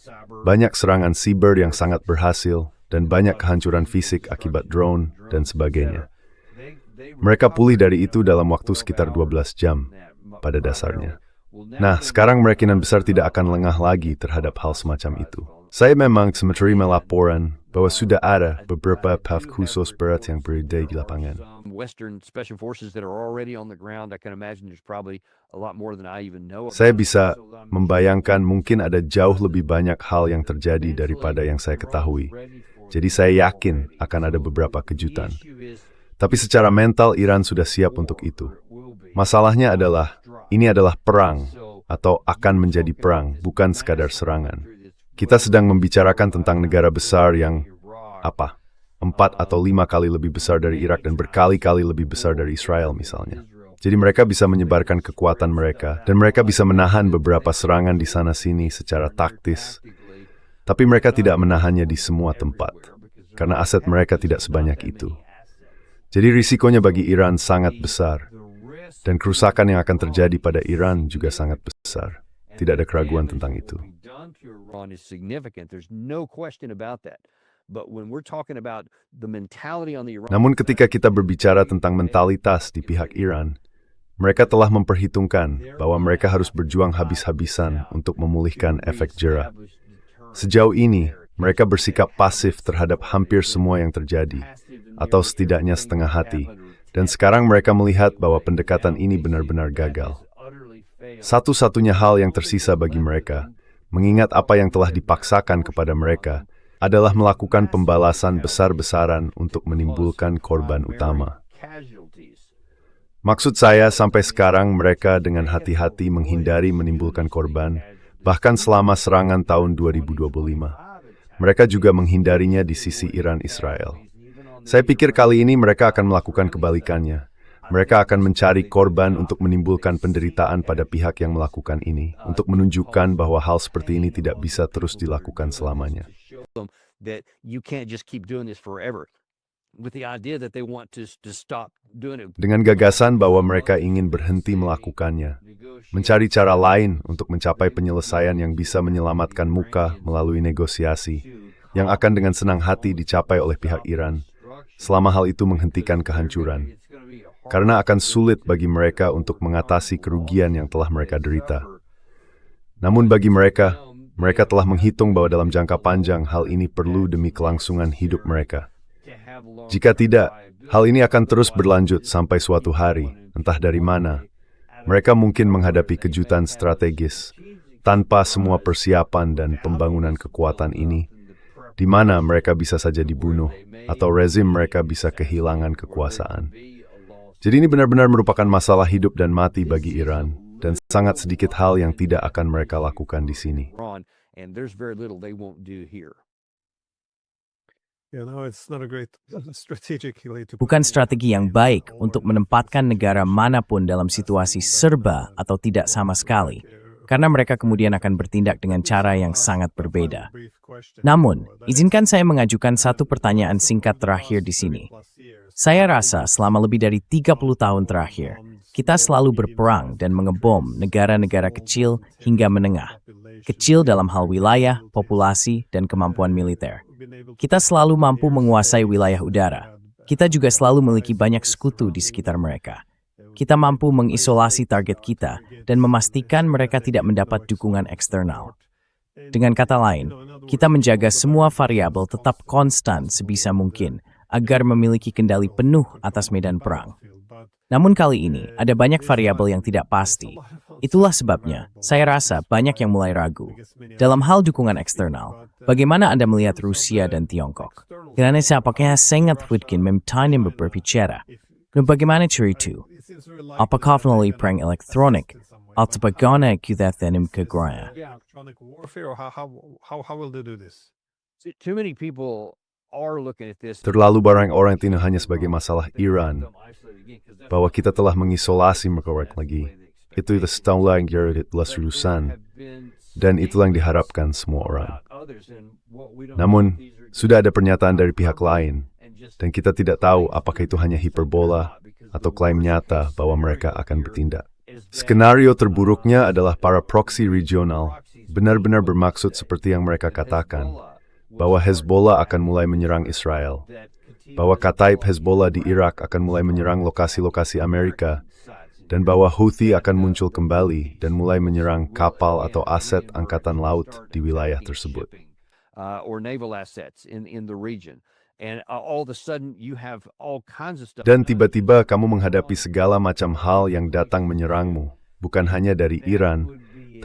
Banyak serangan siber yang sangat berhasil, dan banyak kehancuran fisik akibat drone, dan sebagainya. Mereka pulih dari itu dalam waktu sekitar 12 jam, pada dasarnya. Nah, sekarang kemungkinan besar tidak akan lengah lagi terhadap hal semacam itu. Saya memang menerima laporan bahwa sudah ada beberapa pihak khusus berat yang berada di lapangan. Saya bisa membayangkan mungkin ada jauh lebih banyak hal yang terjadi daripada yang saya ketahui. Jadi saya yakin akan ada beberapa kejutan. Tapi secara mental Iran sudah siap untuk itu. Masalahnya adalah, ini adalah perang, atau akan menjadi perang, bukan sekadar serangan. Kita sedang membicarakan tentang negara besar yang, 4 atau 5 kali lebih besar dari Irak dan berkali-kali lebih besar dari Israel misalnya. Jadi mereka bisa menyebarkan kekuatan mereka, dan mereka bisa menahan beberapa serangan di sana-sini secara taktis. Tapi mereka tidak menahannya di semua tempat, karena aset mereka tidak sebanyak itu. Jadi risikonya bagi Iran sangat besar, dan kerusakan yang akan terjadi pada Iran juga sangat besar. Tidak ada keraguan tentang itu. Namun ketika kita berbicara tentang mentalitas di pihak Iran, mereka telah memperhitungkan bahwa mereka harus berjuang habis-habisan untuk memulihkan efek jera. Sejauh ini, mereka bersikap pasif terhadap hampir semua yang terjadi, atau setidaknya setengah hati, dan sekarang mereka melihat bahwa pendekatan ini benar-benar gagal. Satu-satunya hal yang tersisa bagi mereka, mengingat apa yang telah dipaksakan kepada mereka, adalah melakukan pembalasan besar-besaran untuk menimbulkan korban utama. Maksud saya, sampai sekarang mereka dengan hati-hati menghindari menimbulkan korban, bahkan selama serangan tahun 2025. Mereka juga menghindarinya di sisi Iran-Israel. Saya pikir kali ini mereka akan melakukan kebalikannya. Mereka akan mencari korban untuk menimbulkan penderitaan pada pihak yang melakukan ini, untuk menunjukkan bahwa hal seperti ini tidak bisa terus dilakukan selamanya. Dengan gagasan bahwa mereka ingin berhenti melakukannya, mencari cara lain untuk mencapai penyelesaian yang bisa menyelamatkan muka melalui negosiasi, yang akan dengan senang hati dicapai oleh pihak Iran, selama hal itu menghentikan kehancuran. Karena akan sulit bagi mereka untuk mengatasi kerugian yang telah mereka derita. Namun bagi mereka, mereka telah menghitung bahwa dalam jangka panjang hal ini perlu demi kelangsungan hidup mereka. Jika tidak, hal ini akan terus berlanjut sampai suatu hari, entah dari mana, Mereka mungkin menghadapi kejutan strategis tanpa semua persiapan dan pembangunan kekuatan ini, di mana mereka bisa saja dibunuh atau rezim mereka bisa kehilangan kekuasaan. Jadi ini benar-benar merupakan masalah hidup dan mati bagi Iran, dan sangat sedikit hal yang tidak akan mereka lakukan di sini. And there's very little they won't do here. Bukan strategi yang baik untuk menempatkan negara manapun dalam situasi serba atau tidak sama sekali, karena mereka kemudian akan bertindak dengan cara yang sangat berbeda. Namun, izinkan saya mengajukan satu pertanyaan singkat terakhir di sini. Saya rasa selama lebih dari 30 tahun terakhir, kita selalu berperang dan mengebom negara-negara kecil hingga menengah. Kecil dalam hal wilayah, populasi, dan kemampuan militer. Kita selalu mampu menguasai wilayah udara. Kita juga selalu memiliki banyak sekutu di sekitar mereka. Kita mampu mengisolasi target kita dan memastikan mereka tidak mendapat dukungan eksternal. Dengan kata lain, kita menjaga semua variabel tetap konstan sebisa mungkin agar memiliki kendali penuh atas medan perang. Namun kali ini, ada banyak variabel yang tidak pasti. Itulah sebabnya, saya rasa banyak yang mulai ragu. Dalam hal dukungan eksternal, bagaimana Anda melihat Rusia dan Tiongkok? Karena apakah sangat mungkin memtanya berbicara? Dan bagaimana cara itu? Apakah melalui perang elektronik? Atau bagaimana kita tenim kegeraya? Too many people are looking at this. Terlalu banyak orang itu hanya sebagai masalah Iran, bahwa kita telah mengisolasi mereka lagi. Itu setahun yang telah lulusan, dan itulah yang diharapkan semua orang. Namun, sudah ada pernyataan dari pihak lain, dan kita tidak tahu apakah itu hanya hiperbola atau klaim nyata bahwa mereka akan bertindak. Skenario terburuknya adalah para proksi regional benar-benar bermaksud seperti yang mereka katakan, bahwa Hezbollah akan mulai menyerang Israel, bahwa Kataib Hezbollah di Irak akan mulai menyerang lokasi-lokasi Amerika, dan bahwa Houthi akan muncul kembali dan mulai menyerang kapal atau aset angkatan laut di wilayah tersebut. Dan tiba-tiba kamu menghadapi segala macam hal yang datang menyerangmu, bukan hanya dari Iran,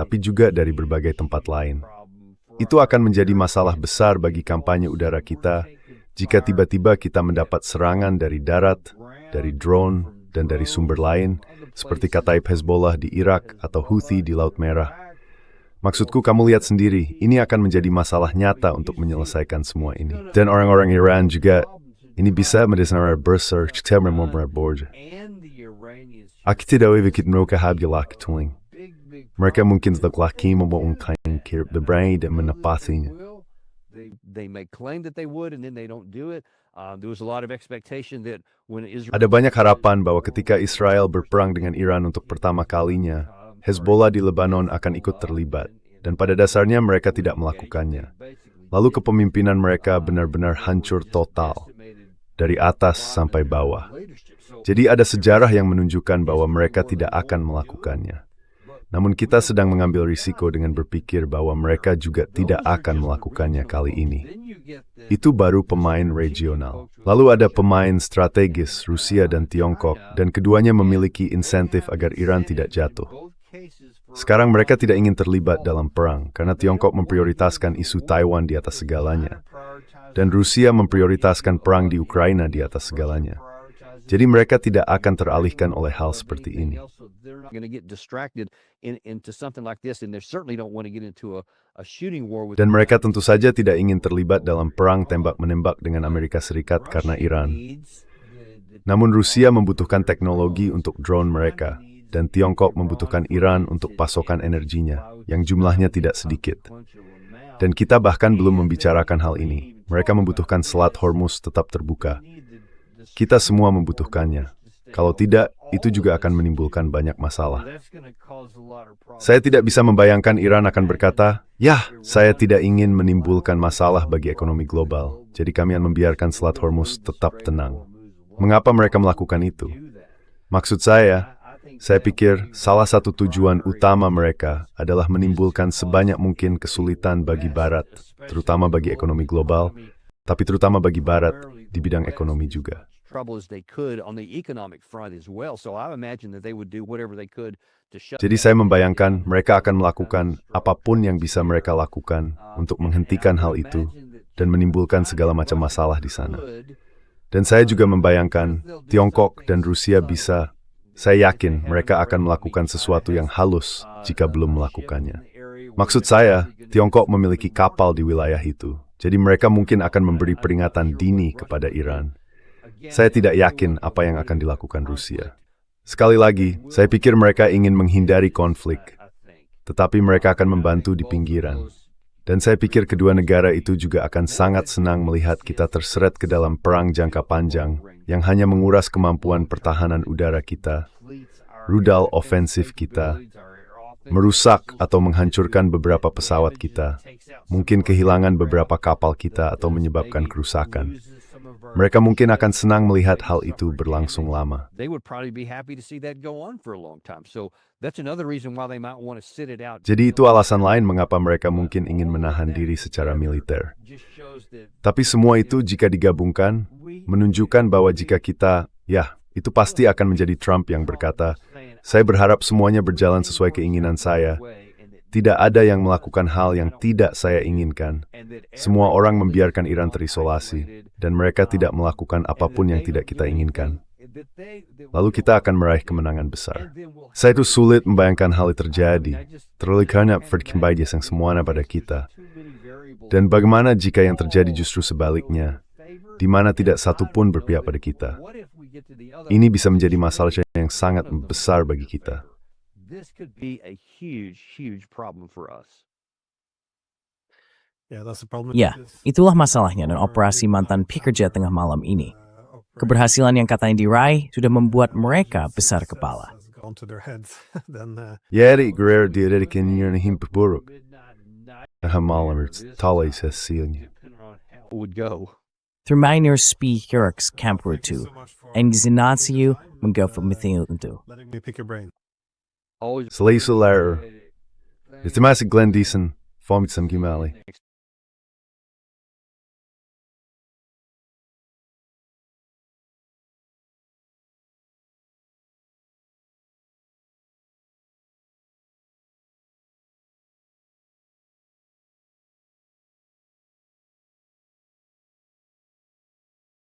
tapi juga dari berbagai tempat lain. Itu akan menjadi masalah besar bagi kampanye udara kita jika tiba-tiba kita mendapat serangan dari darat, dari drone, dan dari sumber lain, seperti Kataib Hezbollah di Irak atau Houthi di Laut Merah. Maksudku, kamu lihat sendiri, ini akan menjadi masalah nyata untuk menyelesaikan semua ini. Dan orang-orang Iran juga, ini bisa mendesain besar, kita memperoleh borja. Aku tidak ingin mereka habis laki tuling. Mereka mungkin tetap laki membawakan kirip berani dan menepatinya. They may claim that they would and then they don't do it. There was a lot of expectation that when Israel... Ada banyak harapan bahwa ketika Israel berperang dengan Iran untuk pertama kalinya, Hezbollah di Lebanon akan ikut terlibat, dan pada dasarnya mereka tidak melakukannya. Lalu kepemimpinan mereka benar-benar hancur total, dari atas sampai bawah. Jadi ada sejarah yang menunjukkan bahwa mereka tidak akan melakukannya. Namun kita sedang mengambil risiko dengan berpikir bahwa mereka juga tidak akan melakukannya kali ini. Itu baru pemain regional. Lalu ada pemain strategis, Rusia dan Tiongkok, dan keduanya memiliki insentif agar Iran tidak jatuh. Sekarang mereka tidak ingin terlibat dalam perang, karena Tiongkok memprioritaskan isu Taiwan di atas segalanya. Dan Rusia memprioritaskan perang di Ukraina di atas segalanya. Jadi mereka tidak akan teralihkan oleh hal seperti ini. Dan mereka tentu saja tidak ingin terlibat dalam perang tembak-menembak dengan Amerika Serikat karena Iran. Namun Rusia membutuhkan teknologi untuk drone mereka, dan Tiongkok membutuhkan Iran untuk pasokan energinya, yang jumlahnya tidak sedikit. Dan kita bahkan belum membicarakan hal ini. Mereka membutuhkan Selat Hormuz tetap terbuka. Kita semua membutuhkannya. Kalau tidak, itu juga akan menimbulkan banyak masalah. Saya tidak bisa membayangkan Iran akan berkata, "Yah, saya tidak ingin menimbulkan masalah bagi ekonomi global, jadi kami akan membiarkan Selat Hormuz tetap tenang." Mengapa mereka melakukan itu? Maksud saya pikir salah satu tujuan utama mereka adalah menimbulkan sebanyak mungkin kesulitan bagi Barat, terutama bagi ekonomi global, tapi terutama bagi Barat di bidang ekonomi juga. trouble as they could on the economic front as well. So I imagine that they would do whatever they could to shut. Jadi saya membayangkan mereka akan melakukan apapun yang bisa mereka lakukan untuk menghentikan hal itu dan menimbulkan segala macam masalah di sana. Dan saya juga membayangkan Tiongkok dan Rusia bisa, saya yakin mereka akan melakukan sesuatu yang halus jika belum melakukannya. Maksud saya, Tiongkok memiliki kapal di wilayah itu, jadi mereka mungkin akan memberi peringatan dini kepada Iran. Saya tidak yakin apa yang akan dilakukan Rusia. Sekali lagi, saya pikir mereka ingin menghindari konflik, tetapi mereka akan membantu di pinggiran. Dan saya pikir kedua negara itu juga akan sangat senang melihat kita terseret ke dalam perang jangka panjang yang hanya menguras kemampuan pertahanan udara kita, rudal ofensif kita, merusak atau menghancurkan beberapa pesawat kita, mungkin kehilangan beberapa kapal kita atau menyebabkan kerusakan. Mereka mungkin akan senang melihat hal itu berlangsung lama. They would probably be happy to see that go on for a long time. So that's another reason why they might want to sit it out. Jadi itu alasan lain mengapa mereka mungkin ingin menahan diri secara militer. Tapi semua itu jika digabungkan, menunjukkan bahwa jika kita, ya, itu pasti akan menjadi Trump yang berkata, saya berharap semuanya berjalan sesuai keinginan saya. Tidak ada yang melakukan hal yang tidak saya inginkan. Semua orang membiarkan Iran terisolasi, dan mereka tidak melakukan apapun yang tidak kita inginkan. Lalu kita akan meraih kemenangan besar. Saya itu sulit membayangkan hal itu terjadi. Terlalu banyak vertikambaides yang semuanya pada kita. Dan bagaimana jika yang terjadi justru sebaliknya, di mana tidak satu pun berpihak pada kita? Ini bisa menjadi masalah yang sangat besar bagi kita. This could be a huge problem for us. Ya, itulah masalahnya dan operasi mantan pekerja tengah malam ini. Keberhasilan yang katanya diraih sudah membuat mereka besar kepala. Yeri Guerrero diadakan yang buruk. Malam talay hasilnya. Would go. Terminer speakers camper to, and ginasio menggafamithil itu. Always Selain Lair, itu masih Glenn Deason, Fomitsam Gimali.